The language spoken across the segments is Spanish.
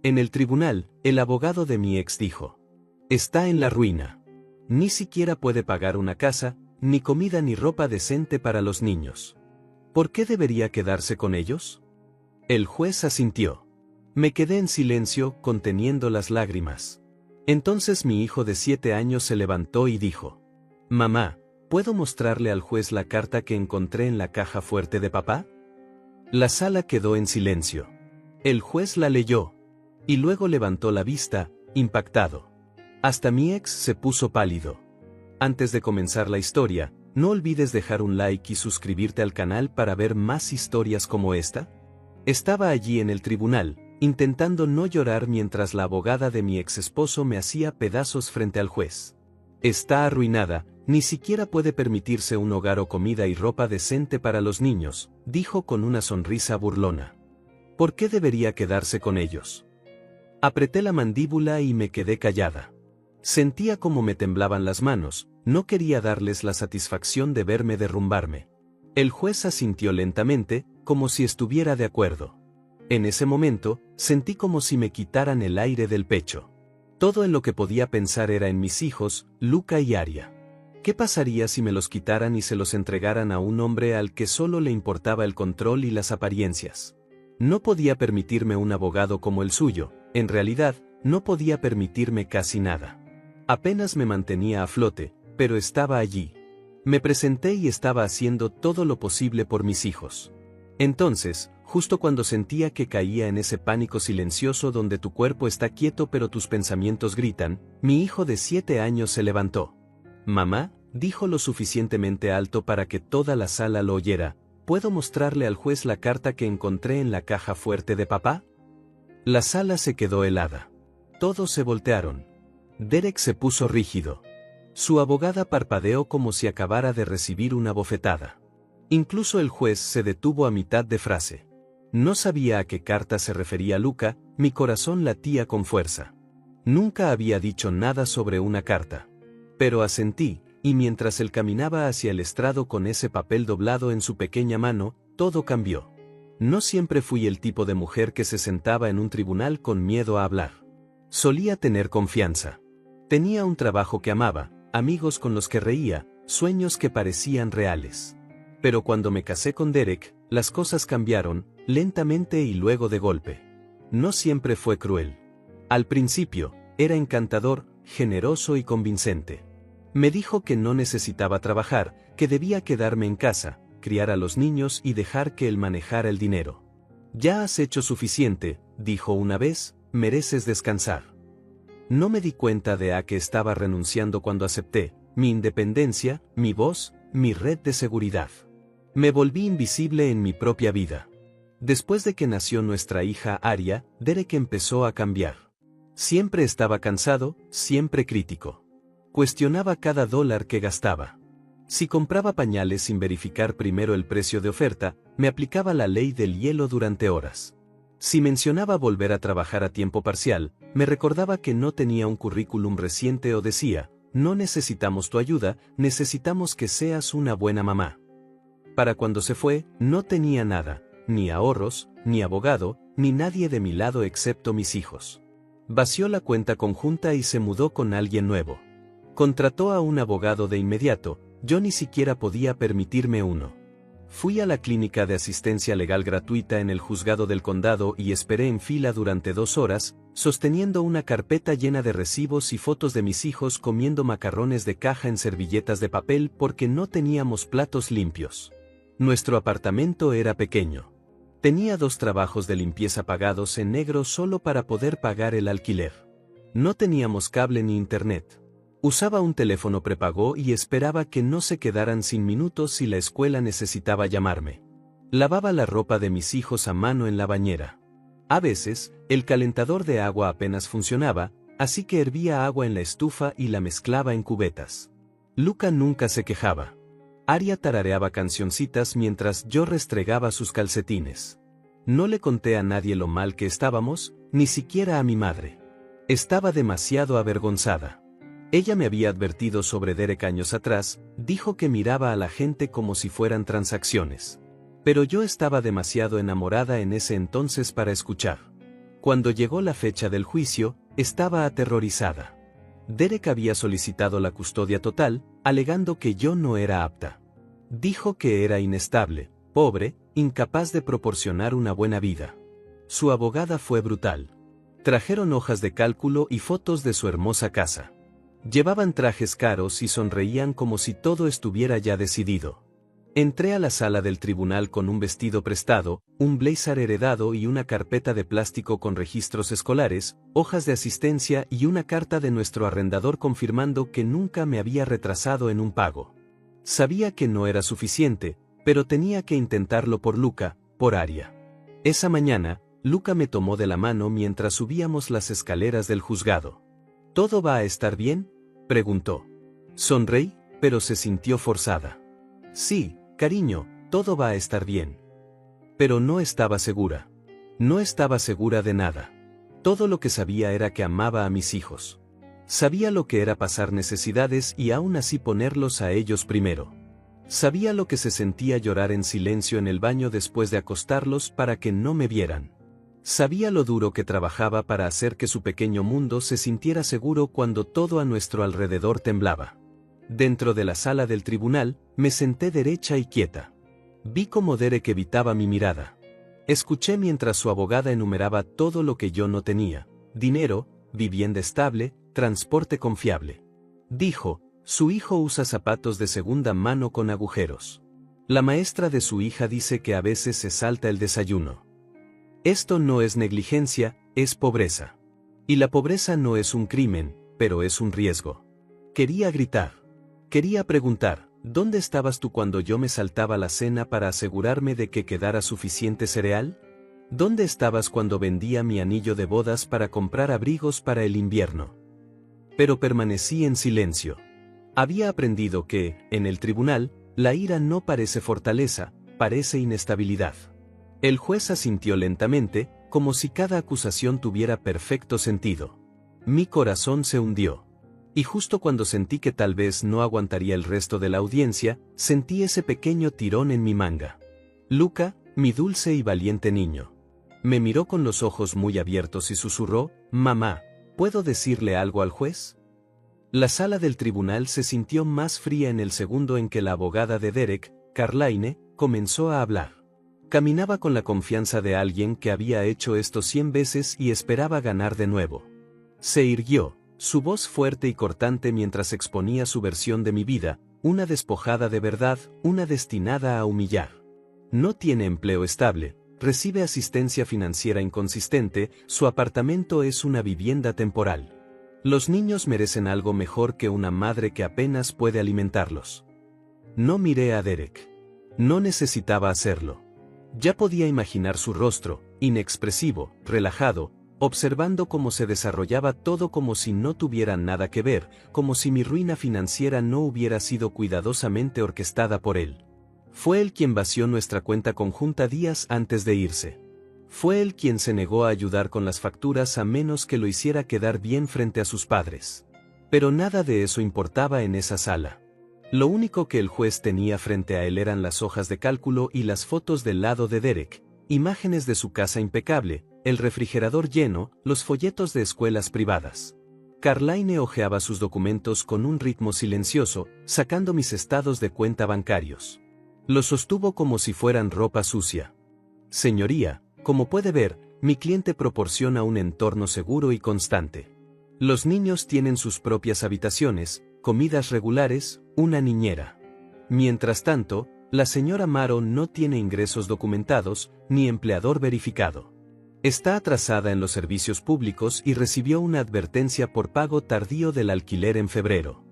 En el tribunal, el abogado de mi ex dijo: está en la ruina. Ni siquiera puede pagar una casa, ni comida ni ropa decente para los niños. ¿Por qué debería quedarse con ellos? El juez asintió. Me quedé en silencio, conteniendo las lágrimas. Entonces mi hijo de 7 años se levantó y dijo: mamá, ¿puedo mostrarle al juez la carta que encontré en la caja fuerte de papá? La sala quedó en silencio. El juez la leyó. Y luego levantó la vista, impactado. Hasta mi ex se puso pálido. Antes de comenzar la historia, no olvides dejar un like y suscribirte al canal para ver más historias como esta. Estaba allí en el tribunal, intentando no llorar mientras la abogada de mi ex esposo me hacía pedazos frente al juez. Está arruinada, ni siquiera puede permitirse un hogar o comida y ropa decente para los niños, dijo con una sonrisa burlona. ¿Por qué debería quedarse con ellos? Apreté la mandíbula y me quedé callada. Sentía como me temblaban las manos, no quería darles la satisfacción de verme derrumbarme. El juez asintió lentamente, como si estuviera de acuerdo. En ese momento, sentí como si me quitaran el aire del pecho. Todo en lo que podía pensar era en mis hijos, Luca y Aria. ¿Qué pasaría si me los quitaran y se los entregaran a un hombre al que solo le importaba el control y las apariencias? No podía permitirme un abogado como el suyo, en realidad, no podía permitirme casi nada. Apenas me mantenía a flote, pero estaba allí. Me presenté y estaba haciendo todo lo posible por mis hijos. Entonces, justo cuando sentía que caía en ese pánico silencioso donde tu cuerpo está quieto pero tus pensamientos gritan, mi hijo de 7 años se levantó. Mamá, dijo lo suficientemente alto para que toda la sala lo oyera, ¿puedo mostrarle al juez la carta que encontré en la caja fuerte de papá? La sala se quedó helada. Todos se voltearon. Derek se puso rígido. Su abogada parpadeó como si acabara de recibir una bofetada. Incluso el juez se detuvo a mitad de frase. No sabía a qué carta se refería Luca, mi corazón latía con fuerza. Nunca había dicho nada sobre una carta. Pero asentí, y mientras él caminaba hacia el estrado con ese papel doblado en su pequeña mano, todo cambió. No siempre fui el tipo de mujer que se sentaba en un tribunal con miedo a hablar. Solía tener confianza. Tenía un trabajo que amaba, amigos con los que reía, sueños que parecían reales. Pero cuando me casé con Derek, las cosas cambiaron, lentamente y luego de golpe. No siempre fue cruel. Al principio, era encantador, generoso y convincente. Me dijo que no necesitaba trabajar, que debía quedarme en casa, criar a los niños y dejar que él manejara el dinero. Ya has hecho suficiente, dijo una vez, mereces descansar. No me di cuenta de a qué estaba renunciando cuando acepté, mi independencia, mi voz, mi red de seguridad. Me volví invisible en mi propia vida. Después de que nació nuestra hija Aria, Derek empezó a cambiar. Siempre estaba cansado, siempre crítico. Cuestionaba cada dólar que gastaba. Si compraba pañales sin verificar primero el precio de oferta, me aplicaba la ley del hielo durante horas. Si mencionaba volver a trabajar a tiempo parcial, me recordaba que no tenía un currículum reciente o decía, no necesitamos tu ayuda, necesitamos que seas una buena mamá. Para cuando se fue, no tenía nada, ni ahorros, ni abogado, ni nadie de mi lado excepto mis hijos. Vació la cuenta conjunta y se mudó con alguien nuevo. Contrató a un abogado de inmediato, yo ni siquiera podía permitirme uno. Fui a la clínica de asistencia legal gratuita en el juzgado del condado y esperé en fila durante 2 horas, sosteniendo una carpeta llena de recibos y fotos de mis hijos comiendo macarrones de caja en servilletas de papel porque no teníamos platos limpios. Nuestro apartamento era pequeño. Tenía 2 trabajos de limpieza pagados en negro solo para poder pagar el alquiler. No teníamos cable ni internet. Usaba un teléfono prepago y esperaba que no se quedaran sin minutos si la escuela necesitaba llamarme. Lavaba la ropa de mis hijos a mano en la bañera. A veces, el calentador de agua apenas funcionaba, así que hervía agua en la estufa y la mezclaba en cubetas. Luca nunca se quejaba. Aria tarareaba cancioncitas mientras yo restregaba sus calcetines. No le conté a nadie lo mal que estábamos, ni siquiera a mi madre. Estaba demasiado avergonzada. Ella me había advertido sobre Derek años atrás, dijo que miraba a la gente como si fueran transacciones. Pero yo estaba demasiado enamorada en ese entonces para escuchar. Cuando llegó la fecha del juicio, estaba aterrorizada. Derek había solicitado la custodia total, alegando que yo no era apta. Dijo que era inestable, pobre, incapaz de proporcionar una buena vida. Su abogada fue brutal. Trajeron hojas de cálculo y fotos de su hermosa casa. Llevaban trajes caros y sonreían como si todo estuviera ya decidido. Entré a la sala del tribunal con un vestido prestado, un blazer heredado y una carpeta de plástico con registros escolares, hojas de asistencia y una carta de nuestro arrendador confirmando que nunca me había retrasado en un pago. Sabía que no era suficiente, pero tenía que intentarlo por Luca, por Aria. Esa mañana, Luca me tomó de la mano mientras subíamos las escaleras del juzgado. ¿Todo va a estar bien?, preguntó. Sonreí, pero se sintió forzada. Sí, cariño, todo va a estar bien. Pero no estaba segura. No estaba segura de nada. Todo lo que sabía era que amaba a mis hijos. Sabía lo que era pasar necesidades y aún así ponerlos a ellos primero. Sabía lo que se sentía llorar en silencio en el baño después de acostarlos para que no me vieran. Sabía lo duro que trabajaba para hacer que su pequeño mundo se sintiera seguro cuando todo a nuestro alrededor temblaba. Dentro de la sala del tribunal, me senté derecha y quieta. Vi cómo Derek evitaba mi mirada. Escuché mientras su abogada enumeraba todo lo que yo no tenía: dinero, vivienda estable, transporte confiable. Dijo: su hijo usa zapatos de segunda mano con agujeros. La maestra de su hija dice que a veces se salta el desayuno. Esto no es negligencia, es pobreza. Y la pobreza no es un crimen, pero es un riesgo. Quería gritar. Quería preguntar: ¿dónde estabas tú cuando yo me saltaba la cena para asegurarme de que quedara suficiente cereal? ¿Dónde estabas cuando vendía mi anillo de bodas para comprar abrigos para el invierno? Pero permanecí en silencio. Había aprendido que, en el tribunal, la ira no parece fortaleza, parece inestabilidad. El juez asintió lentamente, como si cada acusación tuviera perfecto sentido. Mi corazón se hundió. Y justo cuando sentí que tal vez no aguantaría el resto de la audiencia, sentí ese pequeño tirón en mi manga. Luca, mi dulce y valiente niño. Me miró con los ojos muy abiertos y susurró: mamá, ¿puedo decirle algo al juez? La sala del tribunal se sintió más fría en el segundo en que la abogada de Derek, Caroline, comenzó a hablar. Caminaba con la confianza de alguien que había hecho esto 100 veces y esperaba ganar de nuevo. Se irguió, su voz fuerte y cortante mientras exponía su versión de mi vida, una despojada de verdad, una destinada a humillar. No tiene empleo estable, recibe asistencia financiera inconsistente, su apartamento es una vivienda temporal. Los niños merecen algo mejor que una madre que apenas puede alimentarlos. No miré a Derek. No necesitaba hacerlo. Ya podía imaginar su rostro, inexpresivo, relajado, observando cómo se desarrollaba todo como si no tuviera nada que ver, como si mi ruina financiera no hubiera sido cuidadosamente orquestada por él. Fue él quien vació nuestra cuenta conjunta días antes de irse. Fue él quien se negó a ayudar con las facturas a menos que lo hiciera quedar bien frente a sus padres. Pero nada de eso importaba en esa sala. Lo único que el juez tenía frente a él eran las hojas de cálculo y las fotos del lado de Derek, imágenes de su casa impecable, el refrigerador lleno, los folletos de escuelas privadas. Caroline hojeaba sus documentos con un ritmo silencioso, sacando mis estados de cuenta bancarios. Los sostuvo como si fueran ropa sucia. Señoría, como puede ver, mi cliente proporciona un entorno seguro y constante. Los niños tienen sus propias habitaciones, comidas regulares, una niñera. Mientras tanto, la señora Maro no tiene ingresos documentados, ni empleador verificado. Está atrasada en los servicios públicos y recibió una advertencia por pago tardío del alquiler en febrero.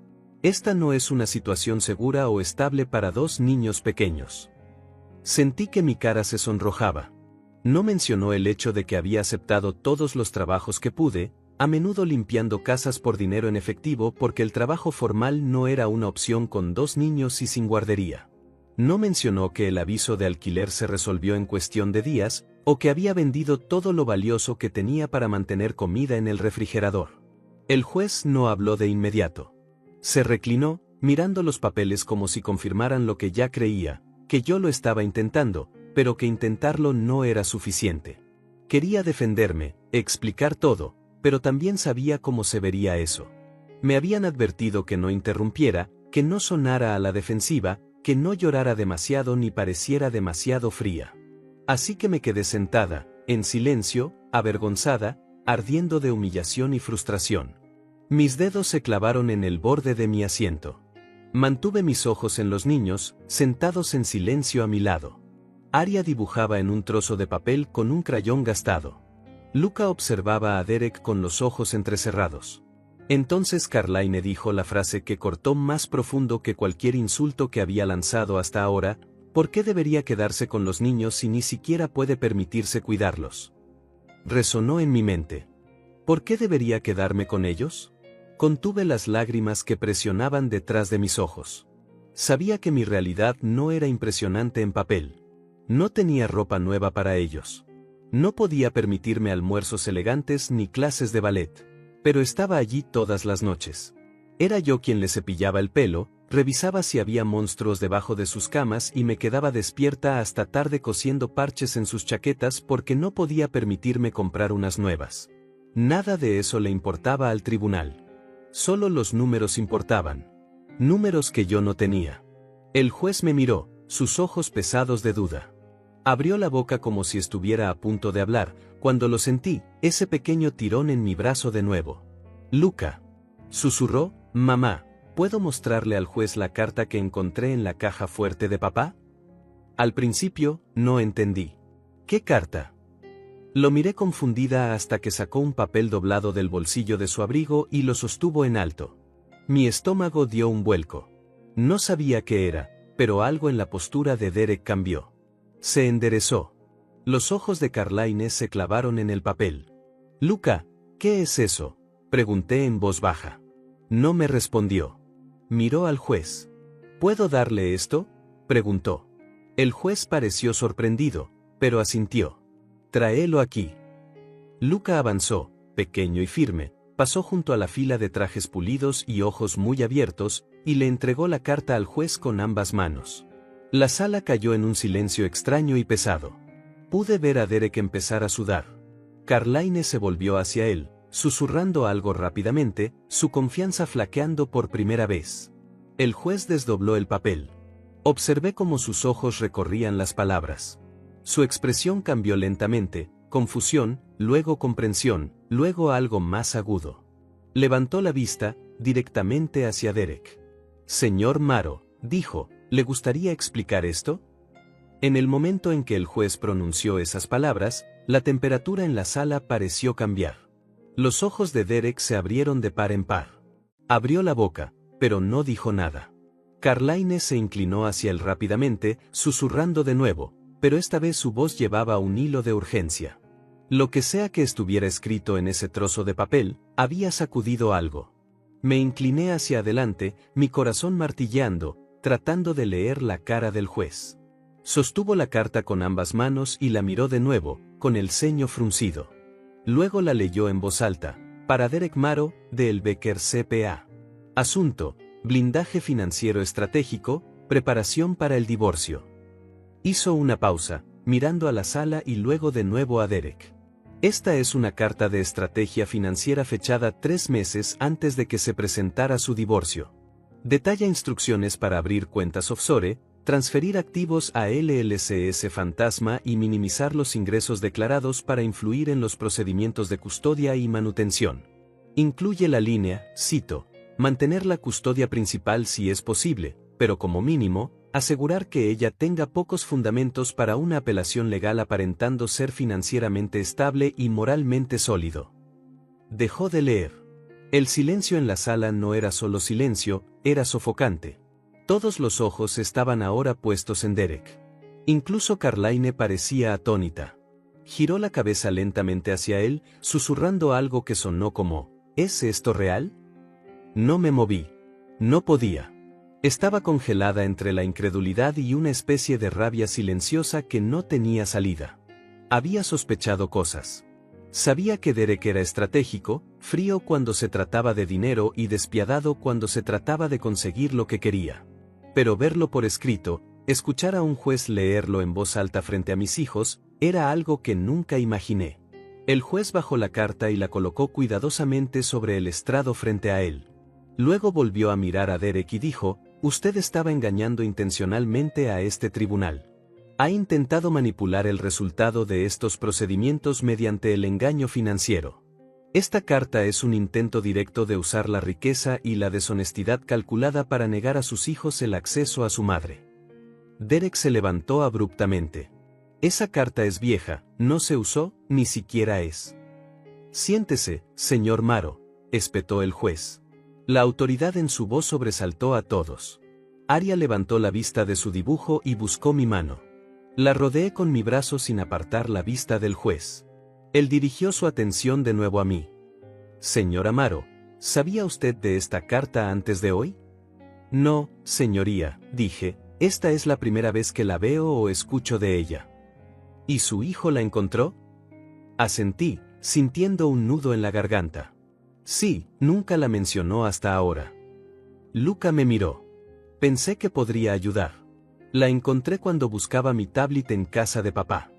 Esta no es una situación segura o estable para dos niños pequeños. Sentí que mi cara se sonrojaba. No mencionó el hecho de que había aceptado todos los trabajos que pude, a menudo limpiando casas por dinero en efectivo porque el trabajo formal no era una opción con dos niños y sin guardería. No mencionó que el aviso de alquiler se resolvió en cuestión de días, o que había vendido todo lo valioso que tenía para mantener comida en el refrigerador. El juez no habló de inmediato. Se reclinó, mirando los papeles como si confirmaran lo que ya creía, que yo lo estaba intentando, pero que intentarlo no era suficiente. Quería defenderme, explicar todo, pero también sabía cómo se vería eso. Me habían advertido que no interrumpiera, que no sonara a la defensiva, que no llorara demasiado ni pareciera demasiado fría. Así que me quedé sentada, en silencio, avergonzada, ardiendo de humillación y frustración. Mis dedos se clavaron en el borde de mi asiento. Mantuve mis ojos en los niños, sentados en silencio a mi lado. Arya dibujaba en un trozo de papel con un crayón gastado. Luca observaba a Derek con los ojos entrecerrados. Entonces Carlaine dijo la frase que cortó más profundo que cualquier insulto que había lanzado hasta ahora: ¿por qué debería quedarse con los niños si ni siquiera puede permitirse cuidarlos? Resonó en mi mente. ¿Por qué debería quedarme con ellos? Contuve las lágrimas que presionaban detrás de mis ojos. Sabía que mi realidad no era impresionante en papel. No tenía ropa nueva para ellos. No podía permitirme almuerzos elegantes ni clases de ballet. Pero estaba allí todas las noches. Era yo quien le cepillaba el pelo, revisaba si había monstruos debajo de sus camas y me quedaba despierta hasta tarde cosiendo parches en sus chaquetas porque no podía permitirme comprar unas nuevas. Nada de eso le importaba al tribunal. Solo los números importaban. Números que yo no tenía. El juez me miró, sus ojos pesados de duda. Abrió la boca como si estuviera a punto de hablar, cuando lo sentí, ese pequeño tirón en mi brazo de nuevo. Luca. Susurró: mamá, ¿puedo mostrarle al juez la carta que encontré en la caja fuerte de papá? Al principio, no entendí. ¿Qué carta? Lo miré confundida hasta que sacó un papel doblado del bolsillo de su abrigo y lo sostuvo en alto. Mi estómago dio un vuelco. No sabía qué era, pero algo en la postura de Derek cambió. Se enderezó. Los ojos de Carlaine se clavaron en el papel. Luca, ¿qué es eso?, pregunté en voz baja. No me respondió. Miró al juez. ¿Puedo darle esto?, preguntó. El juez pareció sorprendido, pero asintió. Tráelo aquí. Luca avanzó, pequeño y firme, pasó junto a la fila de trajes pulidos y ojos muy abiertos, y le entregó la carta al juez con ambas manos. La sala cayó en un silencio extraño y pesado. Pude ver a Derek empezar a sudar. Carlaine se volvió hacia él, susurrando algo rápidamente, su confianza flaqueando por primera vez. El juez desdobló el papel. Observé cómo sus ojos recorrían las palabras. Su expresión cambió lentamente, confusión, luego comprensión, luego algo más agudo. Levantó la vista, directamente hacia Derek. Señor Maro, dijo, ¿le gustaría explicar esto? En el momento en que el juez pronunció esas palabras, la temperatura en la sala pareció cambiar. Los ojos de Derek se abrieron de par en par. Abrió la boca, pero no dijo nada. Carlaine se inclinó hacia él rápidamente, susurrando de nuevo, pero esta vez su voz llevaba un hilo de urgencia. Lo que sea que estuviera escrito en ese trozo de papel, había sacudido algo. Me incliné hacia adelante, mi corazón martilleando, tratando de leer la cara del juez. Sostuvo la carta con ambas manos y la miró de nuevo, con el ceño fruncido. Luego la leyó en voz alta: para Derek Maro, de El Becker CPA. Asunto: blindaje financiero estratégico, preparación para el divorcio. Hizo una pausa, mirando a la sala y luego de nuevo a Derek. Esta es una carta de estrategia financiera fechada 3 meses antes de que se presentara su divorcio. Detalla instrucciones para abrir cuentas offshore, transferir activos a LLCs fantasma y minimizar los ingresos declarados para influir en los procedimientos de custodia y manutención. Incluye la línea, cito, mantener la custodia principal si es posible, pero como mínimo, asegurar que ella tenga pocos fundamentos para una apelación legal aparentando ser financieramente estable y moralmente sólido. Dejó de leer. El silencio en la sala no era solo silencio, era sofocante. Todos los ojos estaban ahora puestos en Derek. Incluso Carlaine parecía atónita. Giró la cabeza lentamente hacia él, susurrando algo que sonó como: ¿es esto real? No me moví. No podía. Estaba congelada entre la incredulidad y una especie de rabia silenciosa que no tenía salida. Había sospechado cosas. Sabía que Derek era estratégico, frío cuando se trataba de dinero y despiadado cuando se trataba de conseguir lo que quería. Pero verlo por escrito, escuchar a un juez leerlo en voz alta frente a mis hijos, Era algo que nunca imaginé. El juez bajó la carta y la colocó cuidadosamente sobre el estrado frente a él. Luego volvió a mirar a Derek y dijo: «Usted estaba engañando intencionalmente a este tribunal. Ha intentado manipular el resultado de estos procedimientos mediante el engaño financiero. Esta carta es un intento directo de usar la riqueza y la deshonestidad calculada para negar a sus hijos el acceso a su madre». Derek se levantó abruptamente. «Esa carta es vieja, no se usó, ni siquiera es». «Siéntese, señor Maro», espetó el juez. La autoridad en su voz sobresaltó a todos. Arya levantó la vista de su dibujo y buscó mi mano. La rodeé con mi brazo sin apartar la vista del juez. Él dirigió su atención de nuevo a mí. «Señor Amaro, ¿sabía usted de esta carta antes de hoy?» «No, señoría», dije, «esta es la primera vez que la veo o escucho de ella». «¿Y su hijo la encontró?» Asentí, sintiendo un nudo en la garganta. «Sí, nunca la mencionó hasta ahora». Luca me miró. Pensé que podría ayudar. La encontré cuando buscaba mi tablet en casa de papá.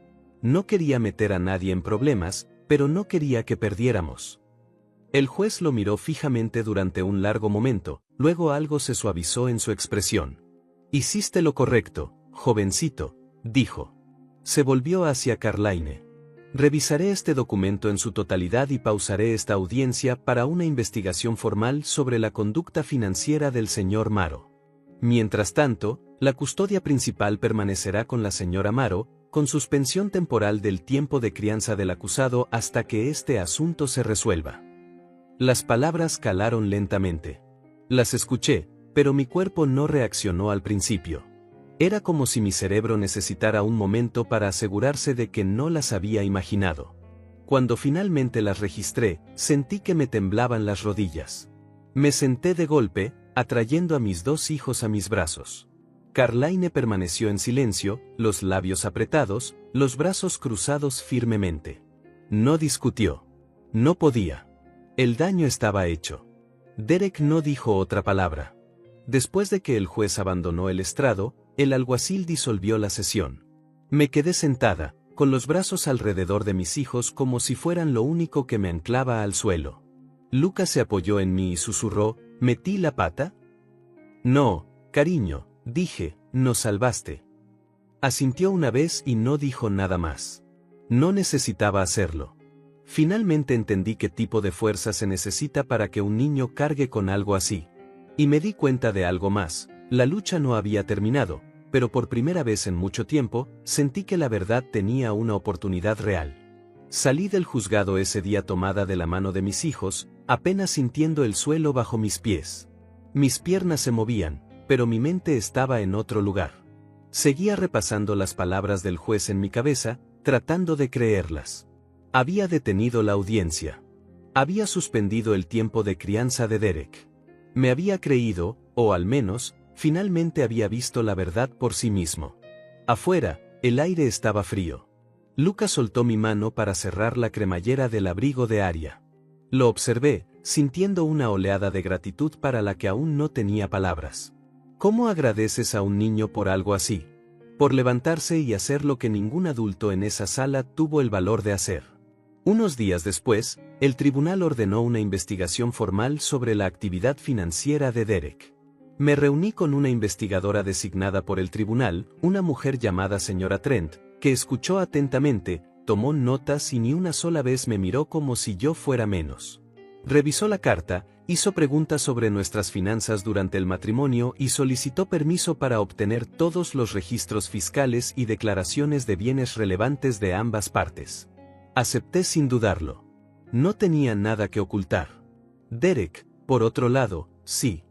No quería meter a nadie en problemas, pero no quería que perdiéramos. El juez lo miró fijamente durante un largo momento, luego algo se suavizó en su expresión. «Hiciste lo correcto, jovencito», dijo. Se volvió hacia Carlaine. «Revisaré este documento en su totalidad y pausaré esta audiencia para una investigación formal sobre la conducta financiera del señor Maro. Mientras tanto, la custodia principal permanecerá con la señora Maro, con suspensión temporal del tiempo de crianza del acusado hasta que este asunto se resuelva». Las palabras calaron lentamente. Las escuché, pero mi cuerpo no reaccionó al principio. Era como si mi cerebro necesitara un momento para asegurarse de que no las había imaginado. Cuando finalmente las registré, sentí que me temblaban las rodillas. Me senté de golpe, atrayendo a mis dos hijos a mis brazos. Carlaine permaneció en silencio, los labios apretados, los brazos cruzados firmemente. No discutió. No podía. El daño estaba hecho. Derek no dijo otra palabra. Después de que el juez abandonó el estrado, el alguacil disolvió la sesión. Me quedé sentada, con los brazos alrededor de mis hijos como si fueran lo único que me anclaba al suelo. Luca se apoyó en mí y susurró: «¿Metí la pata?» «No, cariño», dije, «nos salvaste». Asintió una vez y no dijo nada más. No necesitaba hacerlo. Finalmente entendí qué tipo de fuerza se necesita para que un niño cargue con algo así. Y me di cuenta de algo más: la lucha no había terminado, pero por primera vez en mucho tiempo, sentí que la verdad tenía una oportunidad real. Salí del juzgado ese día tomada de la mano de mis hijos, apenas sintiendo el suelo bajo mis pies. Mis piernas se movían, pero mi mente estaba en otro lugar. Seguía repasando las palabras del juez en mi cabeza, tratando de creerlas. Había detenido la audiencia. Había suspendido el tiempo de crianza de Derek. Me había creído, o al menos, finalmente había visto la verdad por sí mismo. Afuera, el aire estaba frío. Luca soltó mi mano para cerrar la cremallera del abrigo de Arya. Lo observé, sintiendo una oleada de gratitud para la que aún no tenía palabras. ¿Cómo agradeces a un niño por algo así? Por levantarse y hacer lo que ningún adulto en esa sala tuvo el valor de hacer. Unos días después, el tribunal ordenó una investigación formal sobre la actividad financiera de Derek. Me reuní con una investigadora designada por el tribunal, una mujer llamada señora Trent, que escuchó atentamente, tomó notas y ni una sola vez me miró como si yo fuera menos. Revisó la carta, hizo preguntas sobre nuestras finanzas durante el matrimonio y solicitó permiso para obtener todos los registros fiscales y declaraciones de bienes relevantes de ambas partes. Acepté sin dudarlo. No tenía nada que ocultar. Derek, por otro lado, sí.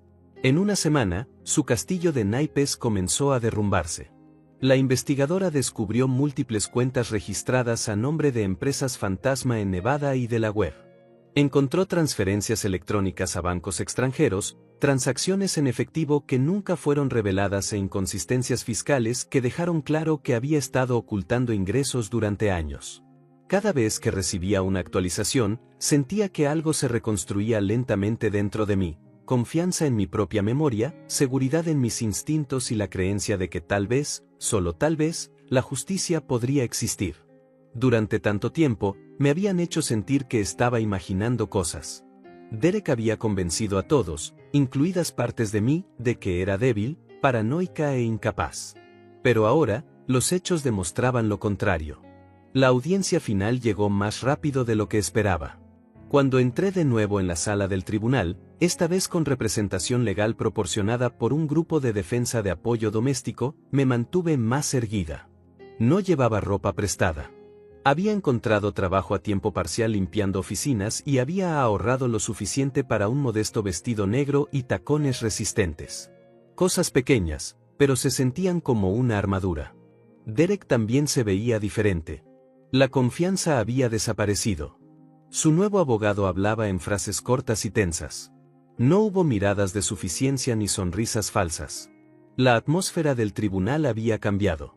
En una semana, su castillo de naipes comenzó a derrumbarse. La investigadora descubrió múltiples cuentas registradas a nombre de empresas fantasma en Nevada y Delaware. Encontró transferencias electrónicas a bancos extranjeros, transacciones en efectivo que nunca fueron reveladas e inconsistencias fiscales que dejaron claro que había estado ocultando ingresos durante años. Cada vez que recibía una actualización, sentía que algo se reconstruía lentamente dentro de mí: confianza en mi propia memoria, seguridad en mis instintos y la creencia de que tal vez, solo tal vez, la justicia podría existir. Durante tanto tiempo, me habían hecho sentir que estaba imaginando cosas. Derek había convencido a todos, incluidas partes de mí, de que era débil, paranoica e incapaz. Pero ahora, los hechos demostraban lo contrario. La audiencia final llegó más rápido de lo que esperaba. Cuando entré de nuevo en la sala del tribunal, esta vez con representación legal proporcionada por un grupo de defensa de apoyo doméstico, me mantuve más erguida. No llevaba ropa prestada. Había encontrado trabajo a tiempo parcial limpiando oficinas y había ahorrado lo suficiente para un modesto vestido negro y tacones resistentes. Cosas pequeñas, pero se sentían como una armadura. Derek también se veía diferente. La confianza había desaparecido. Su nuevo abogado hablaba en frases cortas y tensas. No hubo miradas de suficiencia ni sonrisas falsas. La atmósfera del tribunal había cambiado.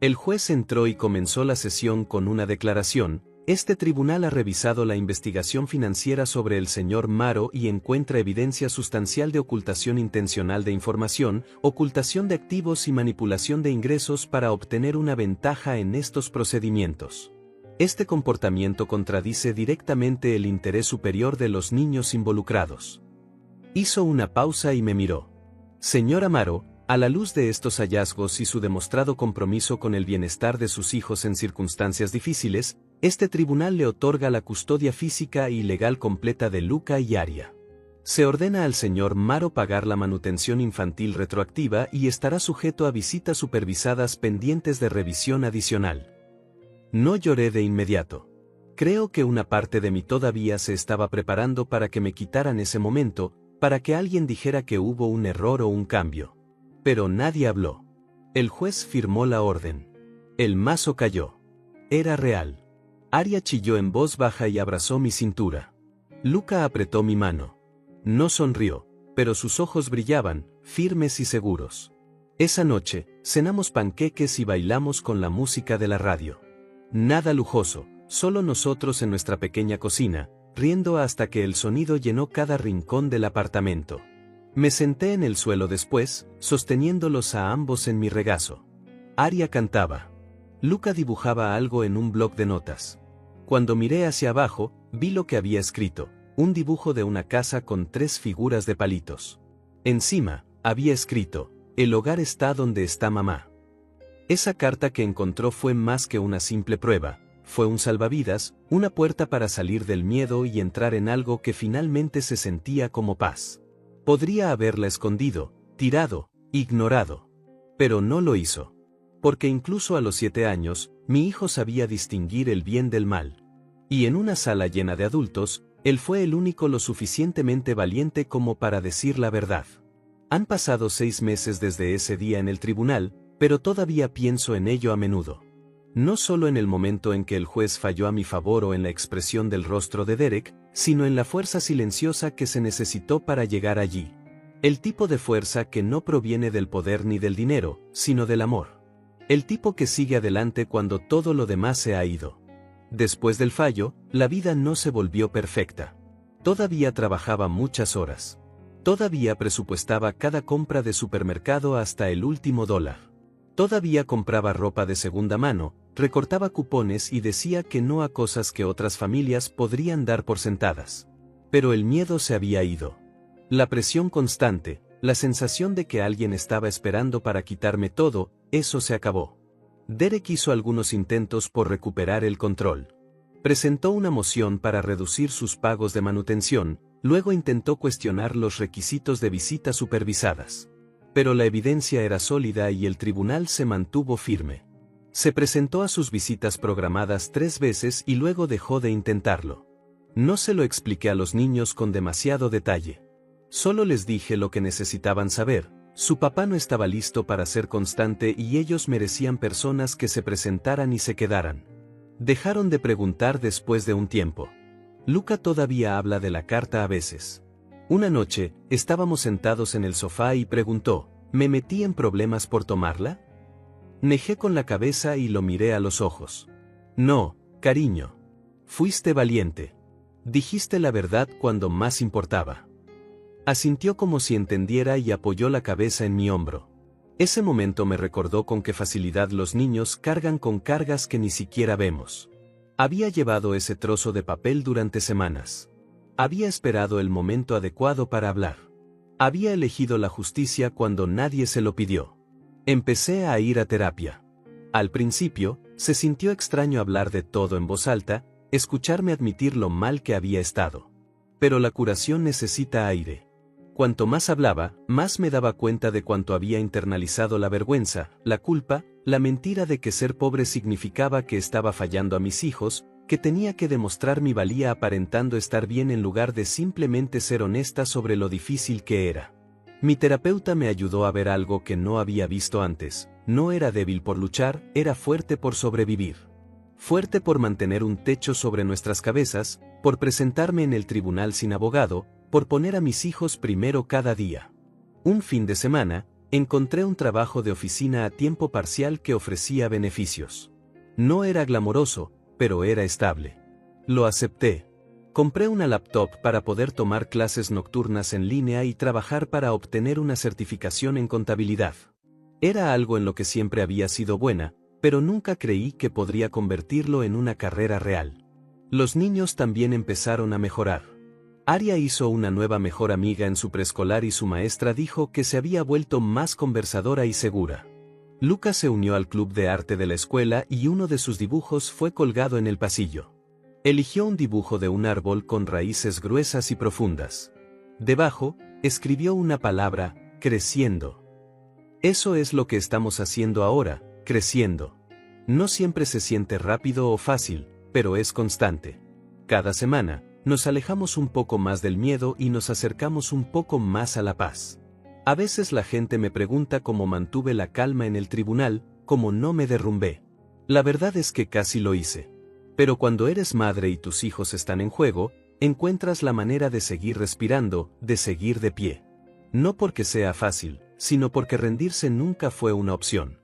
El juez entró y comenzó la sesión con una declaración: este tribunal ha revisado la investigación financiera sobre el señor Maro y encuentra evidencia sustancial de ocultación intencional de información, ocultación de activos y manipulación de ingresos para obtener una ventaja en estos procedimientos. Este comportamiento contradice directamente el interés superior de los niños involucrados. Hizo una pausa y me miró. Señor Amaro, a la luz de estos hallazgos y su demostrado compromiso con el bienestar de sus hijos en circunstancias difíciles, este tribunal le otorga la custodia física y legal completa de Luca y Aria. Se ordena al señor Maro pagar la manutención infantil retroactiva y estará sujeto a visitas supervisadas pendientes de revisión adicional. No lloré de inmediato. Creo que una parte de mí todavía se estaba preparando para que me quitaran ese momento, para que alguien dijera que hubo un error o un cambio. Pero nadie habló. El juez firmó la orden. El mazo cayó. Era real. Aria chilló en voz baja y abrazó mi cintura. Luca apretó mi mano. No sonrió, pero sus ojos brillaban, firmes y seguros. Esa noche, cenamos panqueques y bailamos con la música de la radio. Nada lujoso, solo nosotros en nuestra pequeña cocina, riendo hasta que el sonido llenó cada rincón del apartamento. Me senté en el suelo después, sosteniéndolos a ambos en mi regazo. Aria cantaba. Luca dibujaba algo en un bloc de notas. Cuando miré hacia abajo, vi lo que había escrito, un dibujo de una casa con 3 figuras de palitos. Encima, había escrito: el hogar está donde está mamá. Esa carta que encontró fue más que una simple prueba, fue un salvavidas, una puerta para salir del miedo y entrar en algo que finalmente se sentía como paz. Podría haberla escondido, tirado, ignorado. Pero no lo hizo. Porque incluso a los 7 años, mi hijo sabía distinguir el bien del mal. Y en una sala llena de adultos, él fue el único lo suficientemente valiente como para decir la verdad. Han pasado 6 meses desde ese día en el tribunal, pero todavía pienso en ello a menudo. No solo en el momento en que el juez falló a mi favor o en la expresión del rostro de Derek, sino en la fuerza silenciosa que se necesitó para llegar allí. El tipo de fuerza que no proviene del poder ni del dinero, sino del amor. El tipo que sigue adelante cuando todo lo demás se ha ido. Después del fallo, la vida no se volvió perfecta. Todavía trabajaba muchas horas. Todavía presupuestaba cada compra de supermercado hasta el último dólar. Todavía compraba ropa de segunda mano, recortaba cupones y decía que no a cosas que otras familias podrían dar por sentadas. Pero el miedo se había ido. La presión constante, la sensación de que alguien estaba esperando para quitarme todo, eso se acabó. Derek hizo algunos intentos por recuperar el control. Presentó una moción para reducir sus pagos de manutención, luego intentó cuestionar los requisitos de visitas supervisadas. Pero la evidencia era sólida y el tribunal se mantuvo firme. Se presentó a sus visitas programadas 3 veces y luego dejó de intentarlo. No se lo expliqué a los niños con demasiado detalle. Solo les dije lo que necesitaban saber: su papá no estaba listo para ser constante y ellos merecían personas que se presentaran y se quedaran. Dejaron de preguntar después de un tiempo. Luca todavía habla de la carta a veces. Una noche, estábamos sentados en el sofá y preguntó: ¿me metí en problemas por tomarla? Negé con la cabeza y lo miré a los ojos. No, cariño. Fuiste valiente. Dijiste la verdad cuando más importaba. Asintió como si entendiera y apoyó la cabeza en mi hombro. Ese momento me recordó con qué facilidad los niños cargan con cargas que ni siquiera vemos. Había llevado ese trozo de papel durante semanas. Había esperado el momento adecuado para hablar. Había elegido la justicia cuando nadie se lo pidió. Empecé a ir a terapia. Al principio, se sintió extraño hablar de todo en voz alta, escucharme admitir lo mal que había estado. Pero la curación necesita aire. Cuanto más hablaba, más me daba cuenta de cuánto había internalizado la vergüenza, la culpa, la mentira de que ser pobre significaba que estaba fallando a mis hijos, que tenía que demostrar mi valía aparentando estar bien en lugar de simplemente ser honesta sobre lo difícil que era. Mi terapeuta me ayudó a ver algo que no había visto antes. No era débil por luchar, era fuerte por sobrevivir. Fuerte por mantener un techo sobre nuestras cabezas, por presentarme en el tribunal sin abogado, por poner a mis hijos primero cada día. Un fin de semana, encontré un trabajo de oficina a tiempo parcial que ofrecía beneficios. No era glamoroso, pero era estable. Lo acepté. Compré una laptop para poder tomar clases nocturnas en línea y trabajar para obtener una certificación en contabilidad. Era algo en lo que siempre había sido buena, pero nunca creí que podría convertirlo en una carrera real. Los niños también empezaron a mejorar. Aria hizo una nueva mejor amiga en su preescolar y su maestra dijo que se había vuelto más conversadora y segura. Lucas se unió al club de arte de la escuela y uno de sus dibujos fue colgado en el pasillo. Eligió un dibujo de un árbol con raíces gruesas y profundas. Debajo, escribió una palabra, creciendo. Eso es lo que estamos haciendo ahora, creciendo. No siempre se siente rápido o fácil, pero es constante. Cada semana, nos alejamos un poco más del miedo y nos acercamos un poco más a la paz. A veces la gente me pregunta cómo mantuve la calma en el tribunal, cómo no me derrumbé. La verdad es que casi lo hice. Pero cuando eres madre y tus hijos están en juego, encuentras la manera de seguir respirando, de seguir de pie. No porque sea fácil, sino porque rendirse nunca fue una opción.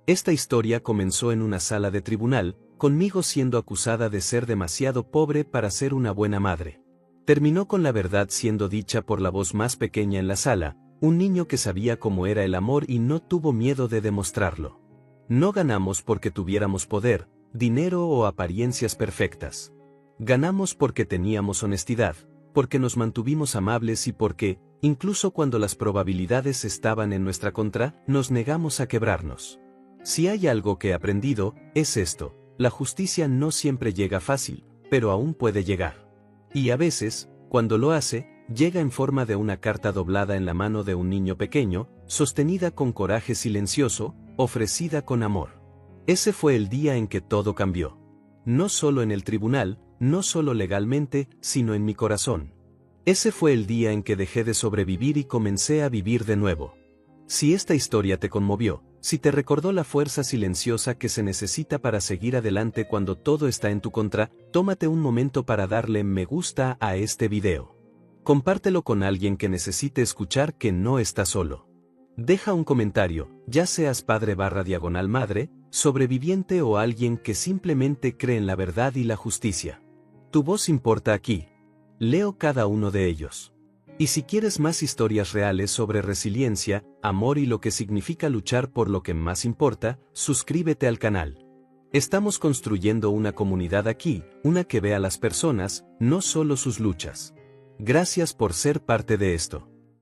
Esta historia comenzó en una sala de tribunal, conmigo siendo acusada de ser demasiado pobre para ser una buena madre. Terminó con la verdad siendo dicha por la voz más pequeña en la sala, un niño que sabía cómo era el amor y no tuvo miedo de demostrarlo. No ganamos porque tuviéramos poder, dinero o apariencias perfectas. Ganamos porque teníamos honestidad, porque nos mantuvimos amables y porque, incluso cuando las probabilidades estaban en nuestra contra, nos negamos a quebrarnos. Si hay algo que he aprendido, es esto: la justicia no siempre llega fácil, pero aún puede llegar. Y a veces, cuando lo hace, llega en forma de una carta doblada en la mano de un niño pequeño, sostenida con coraje silencioso, ofrecida con amor. Ese fue el día en que todo cambió. No solo en el tribunal, no solo legalmente, sino en mi corazón. Ese fue el día en que dejé de sobrevivir y comencé a vivir de nuevo. Si esta historia te conmovió, si te recordó la fuerza silenciosa que se necesita para seguir adelante cuando todo está en tu contra, tómate un momento para darle me gusta a este video. Compártelo con alguien que necesite escuchar que no está solo. Deja un comentario, ya seas padre/madre, sobreviviente o alguien que simplemente cree en la verdad y la justicia. Tu voz importa aquí. Leo cada uno de ellos. Y si quieres más historias reales sobre resiliencia, amor y lo que significa luchar por lo que más importa, suscríbete al canal. Estamos construyendo una comunidad aquí, una que vea a las personas, no solo sus luchas. Gracias por ser parte de esto.